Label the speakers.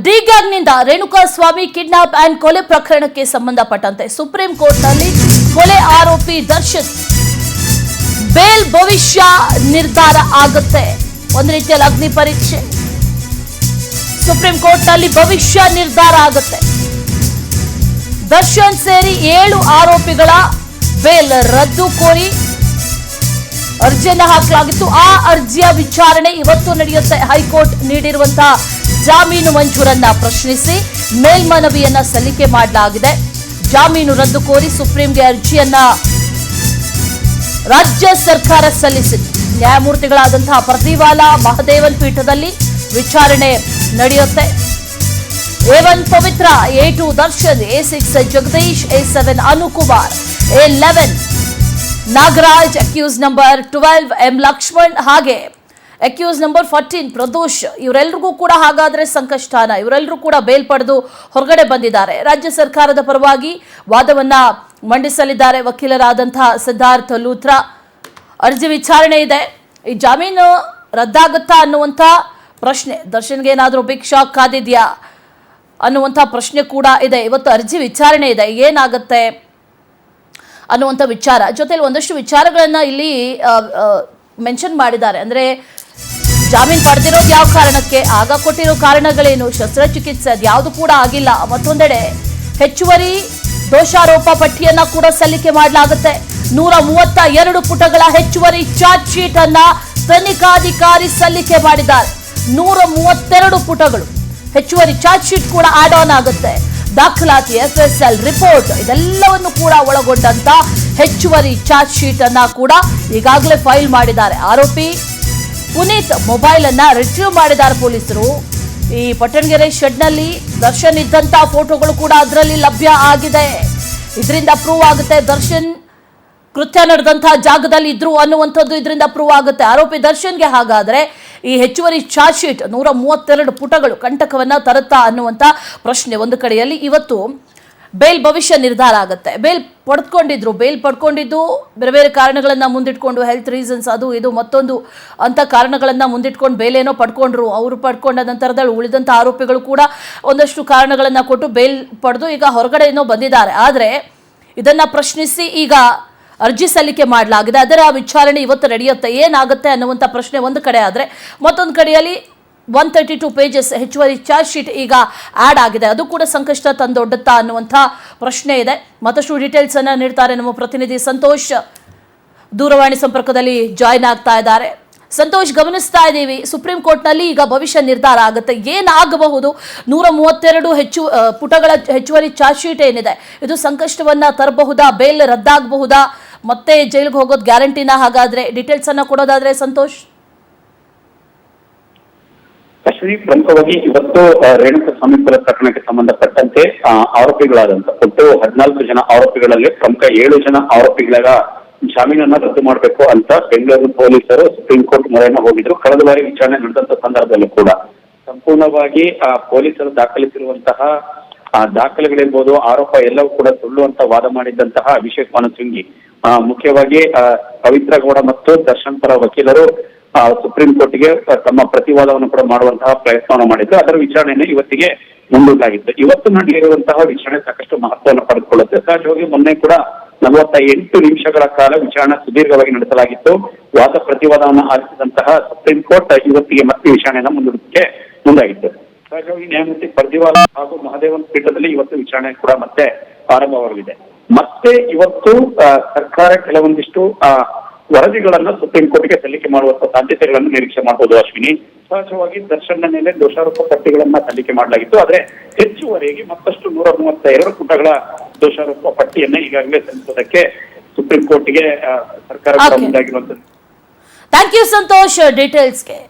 Speaker 1: ಡಿ-ಗ್ಯಾಂಗ್ನಿಂದ Renukaswamy kidnap and ಕೊಲೆ ಪ್ರಕರಣಕ್ಕೆ ಸಂಬಂಧಪಟ್ಟಂತೆ ಸುಪ್ರೀಂ ಕೋರ್ಟ್ನಲ್ಲಿ ಕೊಲೆ ಆರೋಪಿ ದರ್ಶನ್ ಬೇಲ್ ಭವಿಷ್ಯ ನಿರ್ಧಾರ ಆಗುತ್ತೆ. ಒಂದು ರೀತಿಯಲ್ಲಿ ಅಗ್ನಿ ಪರೀಕ್ಷೆ. ಸುಪ್ರೀಂ ಕೋರ್ಟ್ನಲ್ಲಿ ಭವಿಷ್ಯ ನಿರ್ಧಾರ ಆಗುತ್ತೆ. ದರ್ಶನ್ ಸೇರಿ 7 ಆರೋಪಿಗಳ ಬೇಲ್ ರದ್ದು ಕೋರಿ ಅರ್ಜಿಯನ್ನು ಹಾಕಲಾಗಿತ್ತು. ಆ ಅರ್ಜಿಯ ವಿಚಾರಣೆ ಇವತ್ತು ನಡೆಯುತ್ತೆ. ಹೈಕೋರ್ಟ್ ನೀಡಿರುವಂತಹ ಜಾಮೀನು ಮಂಜೂರನ್ನ ಪ್ರಶ್ನಿಸಿ ಮೇಲ್ಮನವಿಯನ್ನ ಸಲ್ಲಿಕೆ ಮಾಡಲಾಗಿದೆ. ಜಾಮೀನು ರದ್ದು ಕೋರಿ ಸುಪ್ರೀಂಗೆ ಅರ್ಜಿಯನ್ನ ರಾಜ್ಯ ಸರ್ಕಾರ ಸಲ್ಲಿಸಿದೆ. ನ್ಯಾಯಮೂರ್ತಿಗಳಾದಂತಹ ಪ್ರತಿವಾಲಾ ಮಹದೇವನ್ ಪೀಠದಲ್ಲಿ ವಿಚಾರಣೆ ನಡೆಯುತ್ತೆ. A1 Pavithra, A2 Darshan, A6 Jagadish, A7 Anukumar, A11 Nagaraj, accused number 12 M Lakshman, ಹಾಗೆ ಅಕ್ಯೂಸ್ ನಂಬರ್ 14 ಪ್ರದೋಷ್. ಇವರೆಲ್ಲರಿಗೂ ಕೂಡ ಹಾಗಾದ್ರೆ ಸಂಕಷ್ಟಾನ. ಇವರೆಲ್ಲರೂ ಕೂಡ ಬೇಲ್ ಪಡೆದು ಹೊರಗಡೆ ಬಂದಿದ್ದಾರೆ. ರಾಜ್ಯ ಸರ್ಕಾರದ ಪರವಾಗಿ ವಾದವನ್ನ ಮಂಡಿಸಲಿದ್ದಾರೆ ವಕೀಲರಾದಂತಹ ಸಿದ್ಧಾರ್ಥ್ ಲೂಥ್ರಾ. ಅರ್ಜಿ ವಿಚಾರಣೆ ಇದೆ. ಈ ಜಾಮೀನು ರದ್ದಾಗುತ್ತಾ ಅನ್ನುವಂಥ ಪ್ರಶ್ನೆ, ದರ್ಶನ್ಗೆ ಏನಾದರೂ ಬಿಗ್ ಶಾಕ್ ಕಾದಿದ್ಯಾ ಅನ್ನುವಂಥ ಪ್ರಶ್ನೆ ಕೂಡ ಇದೆ. ಇವತ್ತು ಅರ್ಜಿ ವಿಚಾರಣೆ ಇದೆ. ಏನಾಗುತ್ತೆ ಅನ್ನುವಂಥ ವಿಚಾರ ಜೊತೆಲಿ ಒಂದಷ್ಟು ವಿಚಾರಗಳನ್ನ ಇಲ್ಲಿ ಮೆನ್ಷನ್ ಮಾಡಿದ್ದಾರೆ. ಅಂದರೆ ಜಾಮೀನು ಪಡೆದಿರೋದು ಯಾವ ಕಾರಣಕ್ಕೆ, ಆಗ ಕೊಟ್ಟಿರೋ ಕಾರಣಗಳೇನು, ಶಸ್ತ್ರಚಿಕಿತ್ಸೆ ಅದ್ಯಾವುದು ಕೂಡ ಆಗಿಲ್ಲ. ಮತ್ತೊಂದೆಡೆ ಹೆಚ್ಚುವರಿ ದೋಷಾರೋಪ ಪಟ್ಟಿಯನ್ನ ಕೂಡ ಸಲ್ಲಿಕೆ ಮಾಡಲಾಗುತ್ತೆ. 132 ಪುಟಗಳ ಹೆಚ್ಚುವರಿ ಚಾರ್ಜ್ ಶೀಟ್ ಅನ್ನ ತನಿಖಾಧಿಕಾರಿ ಸಲ್ಲಿಕೆ ಮಾಡಿದ್ದಾರೆ. 132 ಪುಟಗಳು ಹೆಚ್ಚುವರಿ ಚಾರ್ಜ್ ಶೀಟ್ ಕೂಡ ಆಡ್ ಆನ್ ಆಗುತ್ತೆ. ದಾಖಲಾತಿ, FSL ರಿಪೋರ್ಟ್ ಇದೆಲ್ಲವನ್ನು ಕೂಡ ಒಳಗೊಂಡಂತ ಹೆಚ್ಚುವರಿ ಚಾರ್ಜ್ ಶೀಟ್ ಅನ್ನ ಕೂಡ ಈಗಾಗಲೇ ಫೈಲ್ ಮಾಡಿದ್ದಾರೆ. ಆರೋಪಿ ಪುನೀತ್ ಮೊಬೈಲ್ ಅನ್ನ ರಿಟ್ರೀವ್ ಮಾಡಿದ್ದಾರೆ ಪೊಲೀಸರು. ಈ ಪಟ್ಟಣಗೆರೆ ಶೆಡ್ ನಲ್ಲಿ ದರ್ಶನ್ ಇದ್ದಂತ ಫೋಟೋಗಳು ಕೂಡ ಅದರಲ್ಲಿ ಲಭ್ಯ ಆಗಿದೆ. ಇದರಿಂದ ಪ್ರೂವ್ ಆಗುತ್ತೆ ದರ್ಶನ್ ಕೃತ್ಯ ನಡೆದಂತಹ ಜಾಗದಲ್ಲಿ ಇದ್ರು ಅನ್ನುವಂಥದ್ದು ಇದರಿಂದ ಪ್ರೂವ್ ಆಗುತ್ತೆ. ಆರೋಪಿ ದರ್ಶನ್ಗೆ ಹಾಗಾದ್ರೆ ಈ ಹೆಚ್ಚುವರಿ ಚಾರ್ಜ್ ಶೀಟ್ 132 ಪುಟಗಳು ಕಂಟಕವನ್ನ ತರುತ್ತಾ ಅನ್ನುವಂಥ ಪ್ರಶ್ನೆ ಒಂದು ಕಡೆಯಲ್ಲಿ. ಇವತ್ತು ಬೇಲ್ ಭವಿಷ್ಯ ನಿರ್ಧಾರ ಆಗುತ್ತೆ. ಬೇಲ್ ಪಡ್ಕೊಂಡಿದ್ದು ಬೇರೆ ಬೇರೆ ಕಾರಣಗಳನ್ನ ಮುಂದಿಟ್ಕೊಂಡು, ಹೆಲ್ತ್ ರೀಸನ್ಸ್ ಅದು ಇದು ಮತ್ತೊಂದು ಅಂತ ಕಾರಣಗಳನ್ನ ಮುಂದಿಟ್ಕೊಂಡು ಬೇಲೇನೋ ಪಡ್ಕೊಂಡ್ರು. ಅವರು ಪಡ್ಕೊಂಡ ನಂತರದಲ್ಲಿ ಉಳಿದಂಥ ಆರೋಪಿಗಳು ಕೂಡ ಒಂದಷ್ಟು ಕಾರಣಗಳನ್ನ ಕೊಟ್ಟು ಬೇಲ್ ಪಡೆದು ಈಗ ಹೊರಗಡೆ ಏನೋ ಬಂದಿದ್ದಾರೆ. ಆದರೆ ಇದನ್ನ ಪ್ರಶ್ನಿಸಿ ಈಗ ಅರ್ಜಿ ಸಲ್ಲಿಕೆ ಮಾಡಲಾಗಿದೆ. ಅದರ ವಿಚಾರಣೆ ಇವತ್ತು ನಡೆಯುತ್ತೆ. ಏನಾಗುತ್ತೆ ಅನ್ನುವಂಥ ಪ್ರಶ್ನೆ ಒಂದು ಕಡೆ ಆದರೆ, ಮತ್ತೊಂದು ಕಡೆಯಲ್ಲಿ 132 ಪೇಜಸ್ ಹೆಚ್ಚುವರಿ ಚಾರ್ಜ್ ಶೀಟ್ ಈಗ ಆಡ್ ಆಗಿದೆ. ಅದು ಕೂಡ ಸಂಕಷ್ಟ ತಂದೊಡ್ಡುತ್ತಾ ಅನ್ನುವಂಥ ಪ್ರಶ್ನೆ ಇದೆ. ಮತ್ತಷ್ಟು ಡೀಟೇಲ್ಸ್ ಅನ್ನ ನೀಡ್ತಾರೆ ನಮ್ಮ ಪ್ರತಿನಿಧಿ ಸಂತೋಷ್. ದೂರವಾಣಿ ಸಂಪರ್ಕದಲ್ಲಿ ಜಾಯ್ನ್ ಆಗ್ತಾ ಇದ್ದಾರೆ. ಸಂತೋಷ್, ಗಮನಿಸ್ತಾ ಇದ್ದೀವಿ ಸುಪ್ರೀಂ ಕೋರ್ಟ್ನಲ್ಲಿ ಈಗ ಭವಿಷ್ಯ ನಿರ್ಧಾರ ಆಗುತ್ತೆ. ಏನಾಗಬಹುದು? 132 ಪುಟಗಳ ಹೆಚ್ಚುವರಿ ಚಾರ್ಜ್ ಶೀಟ್ ಏನಿದೆ ಇದು ಸಂಕಷ್ಟವನ್ನ ತರಬಹುದಾ? ಬೇಲ್ ರದ್ದಾಗಬಹುದಾ? ಮತ್ತೆ ಜೈಲಿಗೆ ಹೋಗೋದು ಗ್ಯಾರಂಟಿನ? ಹಾಗಾದ್ರೆ ಡೀಟೇಲ್ಸ್ ಅನ್ನ ಕೊಡೋದಾದ್ರೆ ಸಂತೋಷ್.
Speaker 2: ಅಶ್ವಿನಿ, ಪ್ರಮುಖವಾಗಿ ಇವತ್ತು ರೇಣುಕಾಸ್ವಾಮಿ ಕೊಲೆ ಪ್ರಕರಣಕ್ಕೆ ಸಂಬಂಧಪಟ್ಟಂತೆ ಆರೋಪಿಗಳಾದಂತಹ ಒಟ್ಟು 14 ಜನ ಆರೋಪಿಗಳಲ್ಲಿ ಪ್ರಮುಖ 7 ಜನ ಆರೋಪಿಗಳ ಜಾಮೀನನ್ನ ರದ್ದು ಮಾಡಬೇಕು ಅಂತ ಬೆಂಗಳೂರು ಪೊಲೀಸರು ಸುಪ್ರೀಂ ಕೋರ್ಟ್ ಮೊರೆಯನ್ನು ಹೋಗಿದ್ರು. ಕಳೆದ ಬಾರಿ ವಿಚಾರಣೆ ನಡೆದಂತ ಸಂದರ್ಭದಲ್ಲೂ ಕೂಡ ಸಂಪೂರ್ಣವಾಗಿ ಪೊಲೀಸರು ದಾಖಲಿಸಿರುವಂತಹ ದಾಖಲೆಗಳಿರ್ಬೋದು, ಆರೋಪ ಎಲ್ಲವೂ ಕೂಡ ಸುಳ್ಳು ಅಂತ ವಾದ ಮಾಡಿದ್ದಂತಹ ಅಭಿಷೇಕ್ ಮನು ಸಿಂಘಿ, ಮುಖ್ಯವಾಗಿ ಪವಿತ್ರ ಗೌಡ ಮತ್ತು ದರ್ಶನ್ ಪರ ವಕೀಲರು ಸುಪ್ರೀಂ ಕೋರ್ಟ್ಗೆ ತಮ್ಮ ಪ್ರತಿವಾದವನ್ನು ಕೂಡ ಮಾಡುವಂತಹ ಪ್ರಯತ್ನವನ್ನು ಮಾಡಿದ್ರು. ಅದರ ವಿಚಾರಣೆಯನ್ನು ಇವತ್ತಿಗೆ ಮುಂದೂಡಲಾಗಿತ್ತು. ಇವತ್ತು ನಡೆಯಲಿರುವಂತಹ ವಿಚಾರಣೆ ಸಾಕಷ್ಟು ಮಹತ್ವವನ್ನು ಪಡೆದುಕೊಳ್ಳುತ್ತೆ. ಸಹಜವಾಗಿ ಮೊನ್ನೆ ಕೂಡ 48 ನಿಮಿಷಗಳ ಕಾಲ ವಿಚಾರಣೆ ಸುದೀರ್ಘವಾಗಿ ನಡೆಸಲಾಗಿತ್ತು. ವಾದ ಪ್ರತಿವಾದವನ್ನು ಆಲಿಸಿದಂತಹ ಸುಪ್ರೀಂ ಕೋರ್ಟ್ ಇವತ್ತಿಗೆ ಮತ್ತೆ ವಿಚಾರಣೆಯನ್ನು ಮುಂದೂಡಲಿಕ್ಕೆ ಮುಂದಾಗಿತ್ತು. ಸಹಜವಾಗಿ ನ್ಯಾಯಮೂರ್ತಿ ಪ್ರತಿವಾದ ಹಾಗೂ ಮಹದೇವನ್ ಪೀಠದಲ್ಲಿ ಇವತ್ತು ವಿಚಾರಣೆ ಕೂಡ ಮತ್ತೆ ಆರಂಭವಾಗಲಿದೆ. ಮತ್ತೆ ಇವತ್ತು ಸರ್ಕಾರ ಕೆಲವೊಂದಿಷ್ಟು ವರದಿಗಳನ್ನ ಸುಪ್ರೀಂ ಕೋರ್ಟ್ಗೆ ಸಲ್ಲಿಕೆ ಮಾಡುವಂತ ಸಾಧ್ಯತೆಗಳನ್ನು ನಿರೀಕ್ಷೆ ಮಾಡಬಹುದು. ಅಶ್ವಿನಿ, ಸಹಜವಾಗಿ ದರ್ಶನ್ನ ಮೇಲೆ ದೋಷಾರೋಪ ಪಟ್ಟಿಗಳನ್ನ ಸಲ್ಲಿಕೆ ಮಾಡಲಾಗಿತ್ತು. ಆದ್ರೆ ಹೆಚ್ಚುವರಿಯಾಗಿ ಮತ್ತಷ್ಟು 132 ಪುಟಗಳ ದೋಷಾರೋಪ ಪಟ್ಟಿಯನ್ನ ಈಗಾಗಲೇ ಸಲ್ಲಿಸೋದಕ್ಕೆ ಸುಪ್ರೀಂ ಕೋರ್ಟ್ಗೆ ಸರ್ಕಾರ ಮುಂದಾಗಿರುವಂತದ್ದು.
Speaker 1: Thank you Santosh ಡೀಟೇಲ್ಸ್ಗೆ.